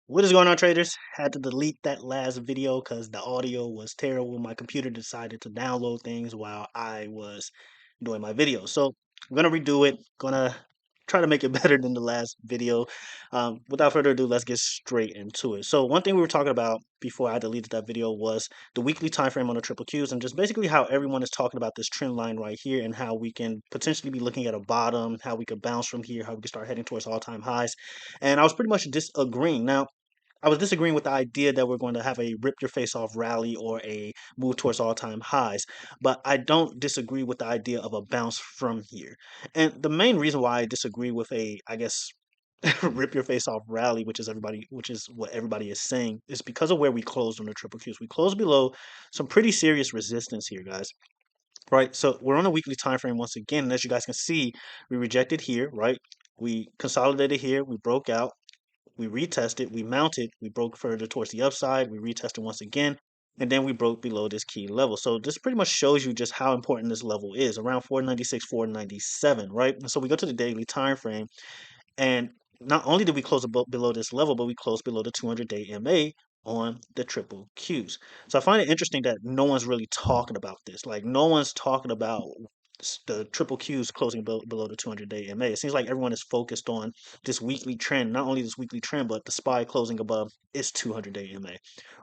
What is going on, traders? Had to delete that last video because the audio was terrible. My computer decided to download things while I was doing my video. So I'm gonna redo it. Gonna try to make it better than the last video. Without further ado, let's get straight into it. So one thing we were talking about before I deleted that video was the weekly time frame on the triple Qs and just basically how everyone is talking about this trend line right here and how we can potentially be looking at a bottom, how we could bounce from here, how we can start heading towards all-time highs. And I was pretty much disagreeing. Now, I was disagreeing with the idea that we're going to have a rip your face off rally or a move towards all time highs, but I don't disagree with the idea of a bounce from here. And the main reason why I disagree with I guess, rip your face off rally, which is what everybody is saying, is because of where we closed on the triple Qs. We closed below some pretty serious resistance here, guys. Right, so we're on a weekly time frame once again, and as you guys can see, we rejected here, right? We consolidated here, we broke out, we retested, we mounted, we broke further towards the upside, we retested once again, and then we broke below this key level. So this pretty much shows you just how important this level is, around 496, 497, right? And so we go to the daily time frame, and not only did we close below this level, but we closed below the 200-day MA on the triple Qs. So I find it interesting that no one's really talking about this. Like no one's talking about the triple Qs closing below the 200-day MA. It seems like everyone is focused on this weekly trend, not only this weekly trend, but the SPY closing above its 200-day MA,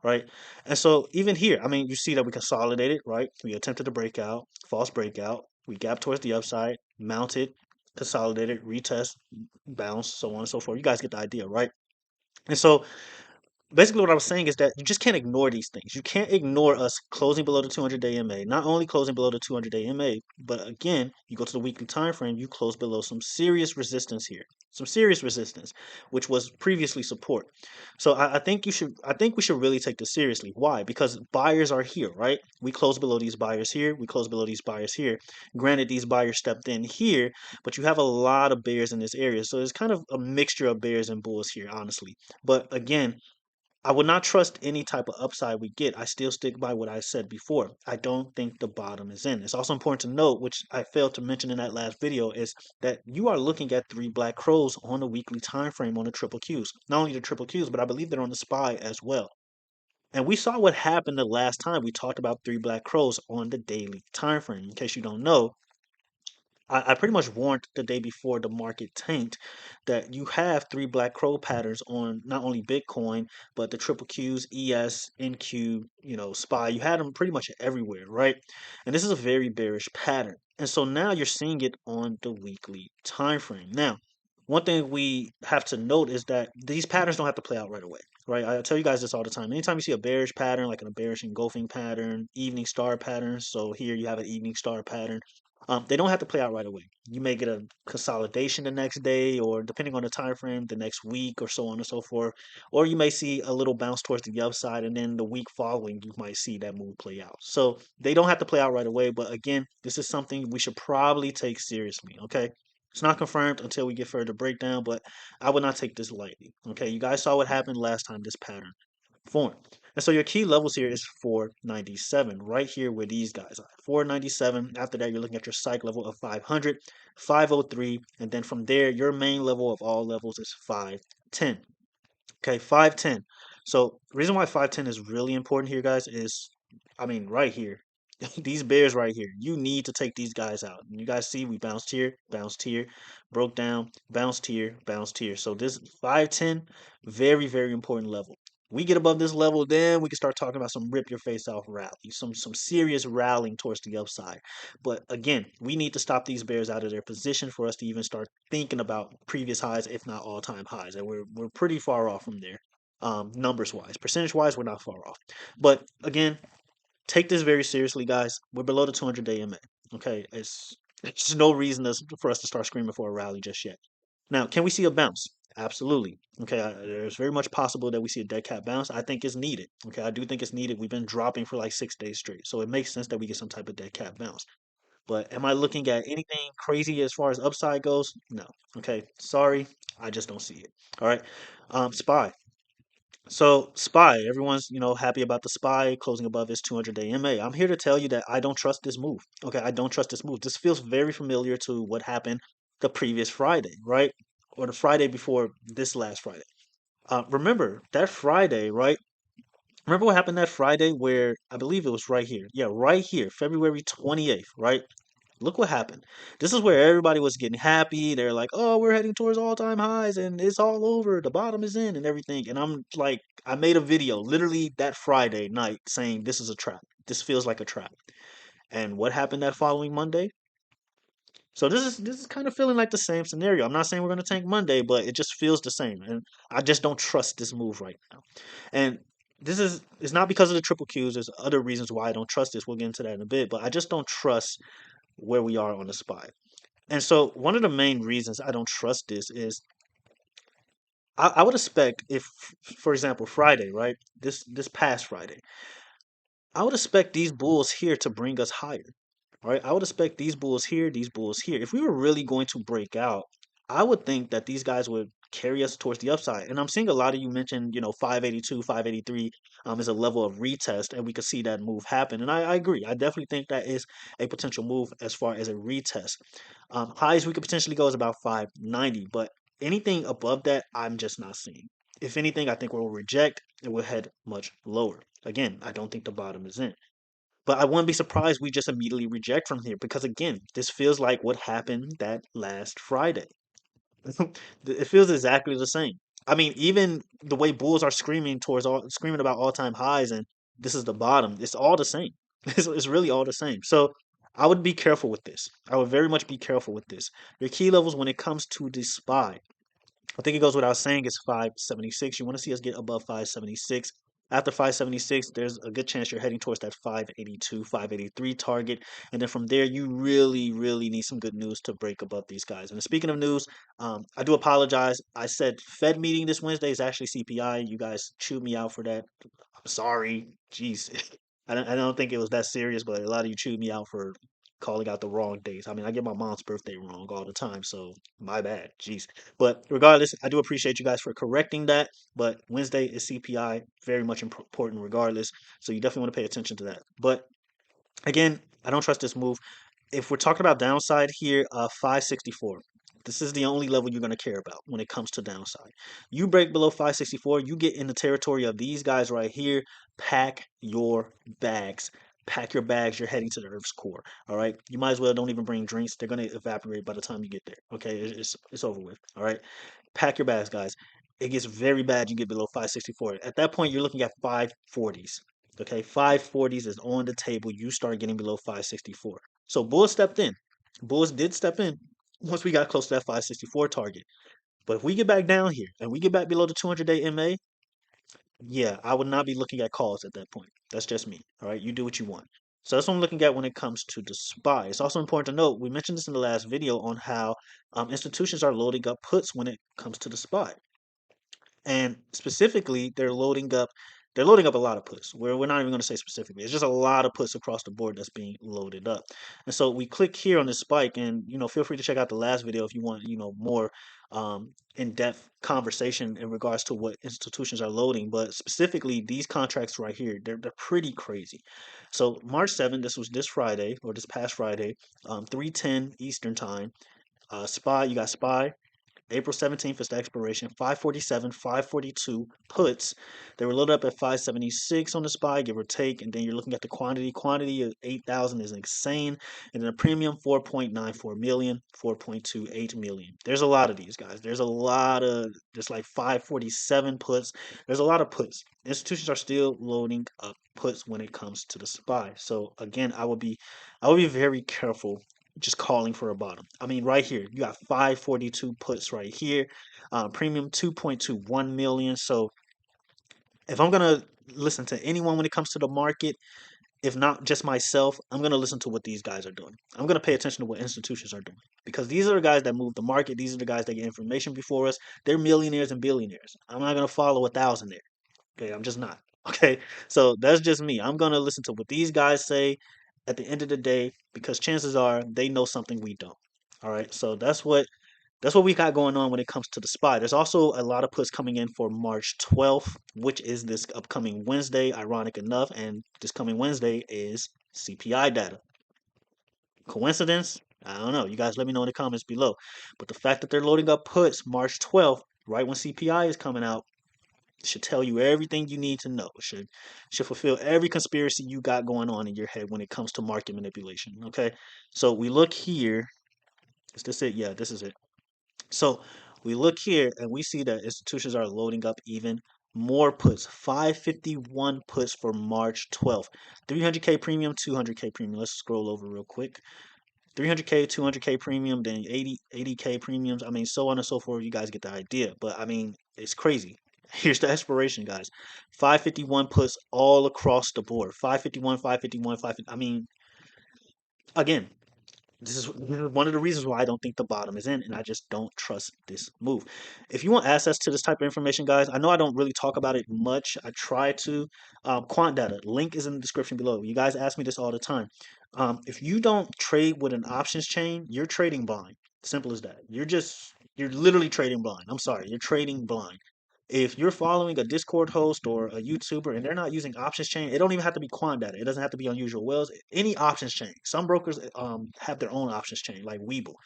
right? And so even here, I mean, you see that we consolidated, right? We attempted to break out, false breakout. We gapped towards the upside, mounted, consolidated, retest, bounce, so on and so forth. You guys get the idea, right? And so basically what I was saying is that you just can't ignore these things. You can't ignore us closing below the 200-day MA. Not only closing below the 200-day MA, but again, you go to the weekly time frame, you close below some serious resistance here. Some serious resistance, which was previously support. So I think I think we should really take this seriously. Why? Because buyers are here, right? We close below these buyers here, we close below these buyers here. Granted, these buyers stepped in here, but you have a lot of bears in this area. So it's kind of a mixture of bears and bulls here, honestly. But again, I would not trust any type of upside we get. I still stick by what I said before. I don't think the bottom is in. It's also important to note, which I failed to mention in that last video, is that you are looking at three black crows on a weekly time frame on the triple Qs. Not only the triple Qs, but I believe they're on the SPY as well. And we saw what happened the last time we talked about three black crows on the daily time frame. In case you don't know, I pretty much warned the day before the market tanked that you have three black crow patterns on not only Bitcoin, but the triple Qs, ES, NQ, SPY. You had them pretty much everywhere, right? And this is a very bearish pattern. And so now you're seeing it on the weekly time frame. Now, one thing we have to note is that these patterns don't have to play out right away, right? I tell you guys this all the time. Anytime you see a bearish pattern, like a bearish engulfing pattern, evening star pattern, so here you have an evening star pattern, they don't have to play out right away. You may get a consolidation the next day, or depending on the time frame, the next week, or so on and so forth. Or you may see a little bounce towards the upside, and then the week following, you might see that move play out. So they don't have to play out right away. But again, this is something we should probably take seriously. Okay. It's not confirmed until we get further breakdown, but I would not take this lightly. Okay, you guys saw what happened last time this pattern formed. And so your key levels here is 497, right here where these guys are. 497. After that, you're looking at your psych level of 500, 503, and then from there, your main level of all levels is 510. Okay, 510. So the reason why 510 is really important here, guys, is I mean, right here. These bears right here, you need to take these guys out. And you guys see we bounced here, broke down, bounced here, bounced here. So this 510, very, very important level. We get above this level, then we can start talking about some rip your face off rally, some serious rallying towards the upside. But again, we need to stop these bears out of their position for us to even start thinking about previous highs, if not all time highs. And we're pretty far off from there, numbers wise. Percentage wise, we're not far off. But again, take this very seriously, guys. We're below the 200-day MA. Okay, it's no reason for us to start screaming for a rally just yet. Now, can we see a bounce? Absolutely. Okay, there's very much possible that we see a dead cat bounce. I think it's needed. Okay, I do think it's needed. We've been dropping for like 6 days straight, so it makes sense that we get some type of dead cat bounce. But am I looking at anything crazy as far as upside goes? No. Okay, sorry, I just don't see it. All right, SPY. So SPY, everyone's happy about the SPY closing above its 200-day MA. I'm here to tell you that I don't trust this move. Okay, I don't trust this move. This feels very familiar to what happened the previous Friday, right? Or the Friday before this last Friday. Remember that Friday, right? Remember what happened that Friday where I believe it was right here. Yeah, right here, February 28th, right? Look what happened. This is where everybody was getting happy. They're like, "Oh, we're heading towards all-time highs and it's all over. The bottom is in and everything." And I'm like, I made a video literally that Friday night saying this is a trap. This feels like a trap. And what happened that following Monday? So this is kind of feeling like the same scenario. I'm not saying we're going to tank Monday, but it just feels the same. And I just don't trust this move right now. And this is it's not because of the triple Qs. There's other reasons why I don't trust this. We'll get into that in a bit, but I just don't trust where we are on the SPY. And so one of the main reasons I don't trust this is I would expect if, for example, Friday, right? This past Friday, I would expect these bulls here to bring us higher. All right. I would expect these bulls here, these bulls here. If we were really going to break out, I would think that these guys would carry us towards the upside. And I'm seeing a lot of you mention, 582, 583 is a level of retest, and we could see that move happen. And I agree. I definitely think that is a potential move as far as a retest. Highs we could potentially go is about 590, but anything above that, I'm just not seeing. If anything, I think we'll reject and we'll head much lower. Again, I don't think the bottom is in. But I wouldn't be surprised we just immediately reject from here because again, this feels like what happened that last Friday. It feels exactly the same. I mean, even the way bulls are screaming about all-time highs and this is the bottom, it's all the same. It's really all the same. So I would be careful with this. I would very much be careful with this. Your key levels when it comes to the SPY. I think it goes without saying it's 576. You want to see us get above 576. After 576, there's a good chance you're heading towards that 582, 583 target. And then from there, you really, really need some good news to break above these guys. And speaking of news, I do apologize. I said Fed meeting this Wednesday is actually CPI. You guys chewed me out for that. I'm sorry. Jeez. I don't think it was that serious, but a lot of you chewed me out for calling out the wrong days. I mean, I get my mom's birthday wrong all the time, so my bad. Jeez. But regardless, I do appreciate you guys for correcting that. But Wednesday is CPI, very much important regardless. So you definitely want to pay attention to that. But again, I don't trust this move. If we're talking about downside here, 564. This is the only level you're going to care about when it comes to downside. You break below 564, you get in the territory of these guys right here. Pack your bags. Pack your bags. You're heading to the Earth's core. All right. You might as well don't even bring drinks. They're going to evaporate by the time you get there. Okay. It's over with. All right. Pack your bags, guys. It gets very bad. You get below 564. At that point, you're looking at 540s. Okay, 540s is on the table. You start getting below 564. So Bulls stepped in. Bulls did step in once we got close to that 564 target. But if we get back down here and we get back below the 200-day MA, yeah, I would not be looking at calls at that point. That's just me. All right, you do what you want. So that's what I'm looking at when it comes to the SPY. It's also important to note, we mentioned this in the last video on how institutions are loading up puts when it comes to the SPY. And specifically, they're loading up a lot of puts. Where we're not even going to say specifically. It's just a lot of puts across the board that's being loaded up. And so we click here on this spike, and feel free to check out the last video if you want more in-depth conversation in regards to what institutions are loading. But specifically, these contracts right here, they're pretty crazy. So March 7th, this was this Friday or this past Friday, 3:10 Eastern time. SPY, you got SPY. April 17th is the expiration. 547, 542 puts. They were loaded up at 576 on the SPY, give or take. And then you're looking at the quantity. Quantity of 8,000 is insane. And then a premium 4.94 million, 4.28 million. There's a lot of these guys. There's like 547 puts. There's a lot of puts. Institutions are still loading up puts when it comes to the SPY. So again, I would be very careful just calling for a bottom. I mean, right here, you got 542 puts right here, premium 2.21 million. So if I'm gonna listen to anyone when it comes to the market, if not just myself, I'm gonna listen to what these guys are doing. I'm gonna pay attention to what institutions are doing because these are the guys that move the market. These are the guys that get information before us. They're millionaires and billionaires. I'm not gonna follow a thousand there. Okay, I'm just not. Okay, so that's just me. I'm gonna listen to what these guys say at the end of the day because chances are they know something we don't. All right, so that's what we got going on when it comes to the SPY. There's also a lot of puts coming in for March 12th, which is this upcoming Wednesday, ironic enough, and this coming Wednesday is CPI data. Coincidence? I don't know. You guys let me know in the comments below. But the fact that they're loading up puts March 12th, right when CPI is coming out, It should tell you everything you need to know. It should fulfill every conspiracy you got going on in your head when it comes to market manipulation. Okay, so we look here. Is this it? Yeah, this is it. So we look here and we see that institutions are loading up even more puts. 551 puts for March 12th. 300K premium, 200K premium. Let's scroll over real quick. 300K, 200K premium, then 80K premiums. I mean, so on and so forth. You guys get the idea. But I mean, it's crazy. Here's the expiration, guys. 551 puts all across the board. 551, 551, 550. I mean, again, this is one of the reasons why I don't think the bottom is in, and I just don't trust this move. If you want access to this type of information, guys, I know I don't really talk about it much. I try to. Quant data link is in the description below. You guys ask me this all the time. If you don't trade with an options chain, you're trading blind. Simple as that. You're literally trading blind. I'm sorry, you're trading blind. If you're following a Discord host or a YouTuber and they're not using options chain, it don't even have to be quant data. It doesn't have to be unusual wells. Any options chain. Some brokers have their own options chain, like Webull.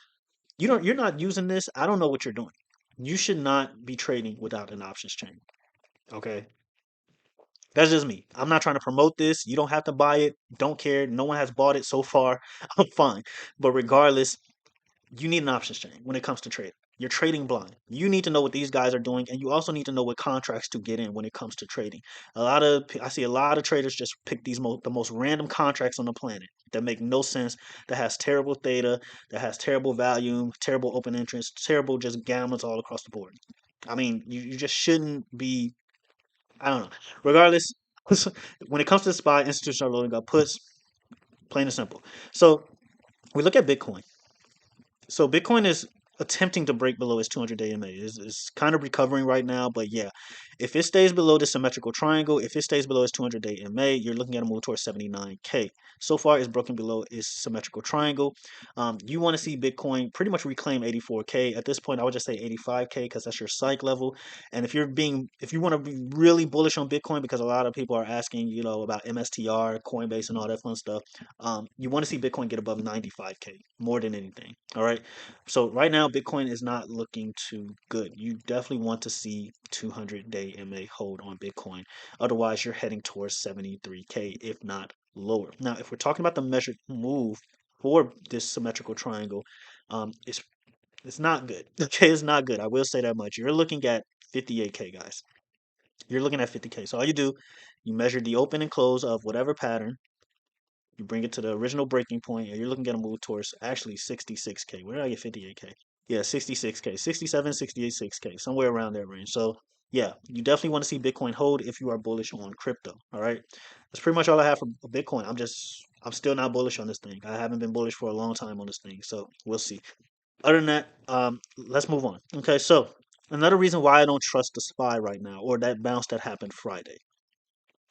You're not using this. I don't know what you're doing. You should not be trading without an options chain. Okay. That's just me. I'm not trying to promote this. You don't have to buy it. Don't care. No one has bought it so far. I'm fine. But regardless, you need an options chain when it comes to trading. You're trading blind. You need to know what these guys are doing, and you also need to know what contracts to get in when it comes to trading. I see a lot of traders just pick the most random contracts on the planet that make no sense, that has terrible theta, that has terrible volume, terrible open interest, terrible just gammas all across the board. I mean, you just shouldn't be. I don't know. Regardless, when it comes to SPY, institutional loading up puts, plain and simple. So we look at Bitcoin. So Bitcoin is attempting to break below its 200-day MA. It's kind of recovering right now, but yeah, if it stays below the symmetrical triangle, if it stays below its 200-day MA, you're looking at a move towards 79K. So far, it's broken below its symmetrical triangle. You want to see Bitcoin pretty much reclaim 84K. At this point, I would just say 85K because that's your psych level. And if you want to be really bullish on Bitcoin, because a lot of people are asking, about MSTR, Coinbase, and all that fun stuff, you want to see Bitcoin get above 95K more than anything. All right. So right now, Bitcoin is not looking too good. You definitely want to see 200-day MA hold on Bitcoin. Otherwise, you're heading towards 73K, if not lower. Now, if we're talking about the measured move for this symmetrical triangle, it's not good. Okay, it's not good. I will say that much. You're looking at 58K, guys. You're looking at 50K. So all you do, you measure the open and close of whatever pattern. You bring it to the original breaking point, and you're looking at a move towards actually 66K. Where did I get 58K? Yeah, 66K, 67, 68, 6K, somewhere around that range. So, yeah, you definitely want to see Bitcoin hold if you are bullish on crypto. All right. That's pretty much all I have for Bitcoin. I'm still not bullish on this thing. I haven't been bullish for a long time on this thing. So, we'll see. Other than that, let's move on. Okay. So, another reason why I don't trust the SPY right now, or that bounce that happened Friday.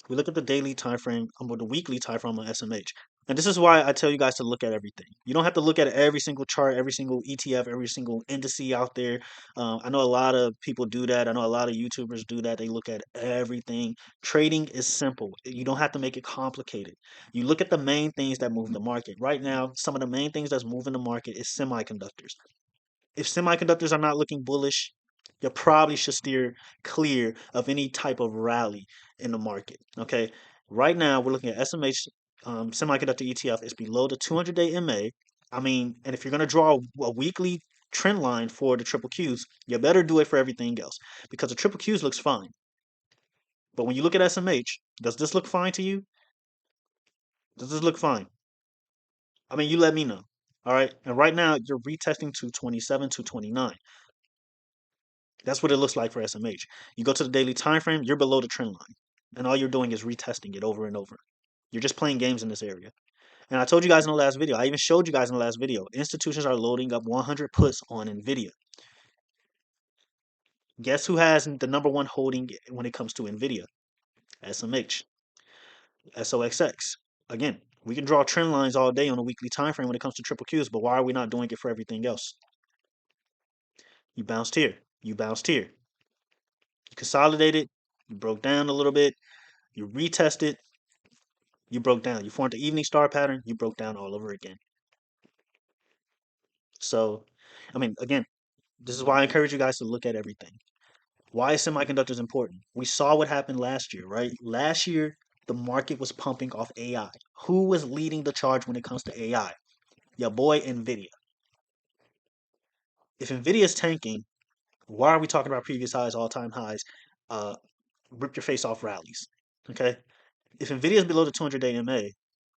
We look at the daily time frame, or the weekly time frame on SMH. And this is why I tell you guys to look at everything. You don't have to look at every single chart, every single ETF, every single indice out there. I know a lot of people do that. I know a lot of YouTubers do that. They look at everything. Trading is simple. You don't have to make it complicated. You look at the main things that move the market. Right now, some of the main things that's moving the market is semiconductors. If semiconductors are not looking bullish, you probably should steer clear of any type of rally in the market. Okay. Right now, we're looking at SMH semiconductor ETF. It's below the 200-day MA. I mean, and if you're going to draw a weekly trend line for the triple Qs, you better do it for everything else because the triple Qs looks fine. But when you look at SMH, does this look fine to you? Does this look fine? I mean, you let me know. All right. And right now, you're retesting to 27 to 29. That's what it looks like for SMH. You go to the daily time frame, you're below the trend line. And all you're doing is retesting it over and over. You're just playing games in this area. And I told you guys in the last video, I even showed you guys in the last video, institutions are loading up 100 puts on Nvidia. Guess who has the number one holding when it comes to Nvidia? SMH, SOXX. Again, we can draw trend lines all day on a weekly time frame when it comes to triple Qs, but why are we not doing it for everything else? You bounced here. You bounced here. You consolidated. You broke down a little bit. You retested. You broke down. You formed the evening star pattern. You broke down all over again. So, I mean, again, this is why I encourage you guys to look at everything. Why is semiconductors important? We saw what happened last year, right? Last year, the market was pumping off AI. Who was leading the charge when it comes to AI? Your boy Nvidia. If Nvidia is tanking, why are we talking about previous highs, all-time highs, uh, rip your face off rallies? Okay, if Nvidia is below the 200-day MA,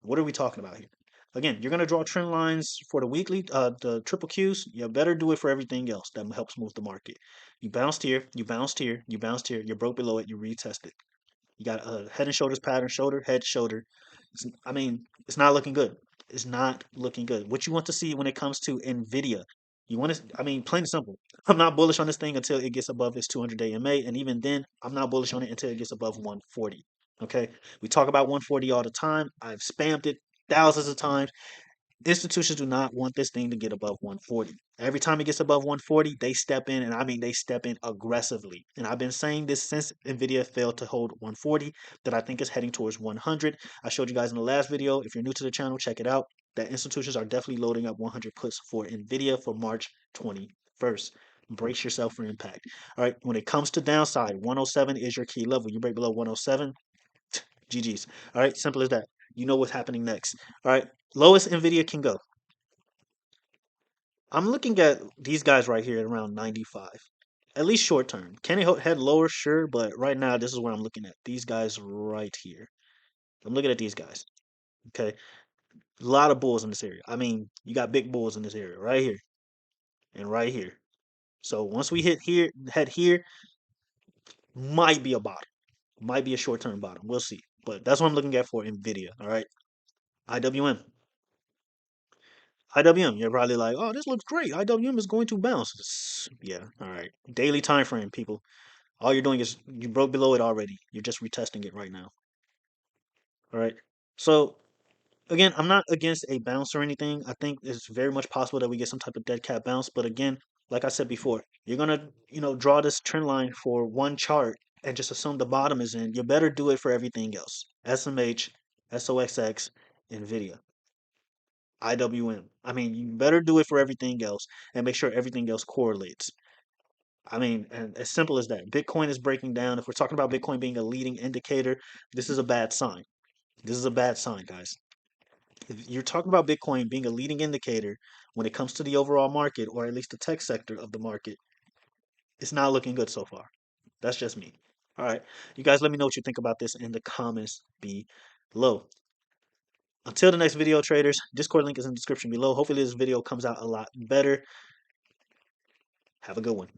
what are we talking about here? Again, you're gonna draw trend lines for the weekly, the triple Qs. You better do it for everything else that helps move the market. You bounced here, you bounced here, you bounced here, you broke below it, you retested. You got a head and shoulders pattern, shoulder, head, shoulder. I mean, it's not looking good. It's not looking good. What you want to see when it comes to Nvidia, you want to, I mean, plain and simple. I'm not bullish on this thing until it gets above its 200-day MA, and even then, I'm not bullish on it until it gets above 140. Okay, we talk about 140 all the time. I've spammed it thousands of times. Institutions do not want this thing to get above 140. Every time it gets above 140, they step in, and I mean they step in aggressively. And I've been saying this since Nvidia failed to hold 140, that I think is heading towards 100. I showed you guys in the last video. If you're new to the channel, check it out. That institutions are definitely loading up 100 puts for Nvidia for March 21st. Brace yourself for impact. All right. When it comes to downside, 107 is your key level. You break below 107, GG's. All right. Simple as that. You know what's happening next. All right. Lowest Nvidia can go. I'm looking at these guys right here at around 95. At least short term. Can it head lower? Sure, but right now this is where I'm looking at. These guys right here. I'm looking at these guys. Okay. A lot of bulls in this area. I mean, you got big bulls in this area right here and right here. So once we hit here, head here, might be a bottom. Might be a short term bottom. We'll see. But that's what I'm looking at for Nvidia. All right. IWM. IWM, you're probably like, oh, this looks great. IWM is going to bounce. Yeah, all right. Daily time frame, people. All you're doing is you broke below it already. You're just retesting it right now. All right. So again, I'm not against a bounce or anything. I think it's very much possible that we get some type of dead cat bounce. But again, like I said before, you're gonna, draw this trend line for one chart and just assume the bottom is in. You better do it for everything else. SMH, SOXX, Nvidia. IWM. I mean, you better do it for everything else and make sure everything else correlates. I mean, and as simple as that. Bitcoin is breaking down. If we're talking about Bitcoin being a leading indicator, this is a bad sign. This is a bad sign, guys. If you're talking about Bitcoin being a leading indicator when it comes to the overall market, or at least the tech sector of the market, it's not looking good so far. That's just me. All right. You guys let me know what you think about this in the comments below. Until the next video, traders, Discord link is in the description below. Hopefully this video comes out a lot better. Have a good one.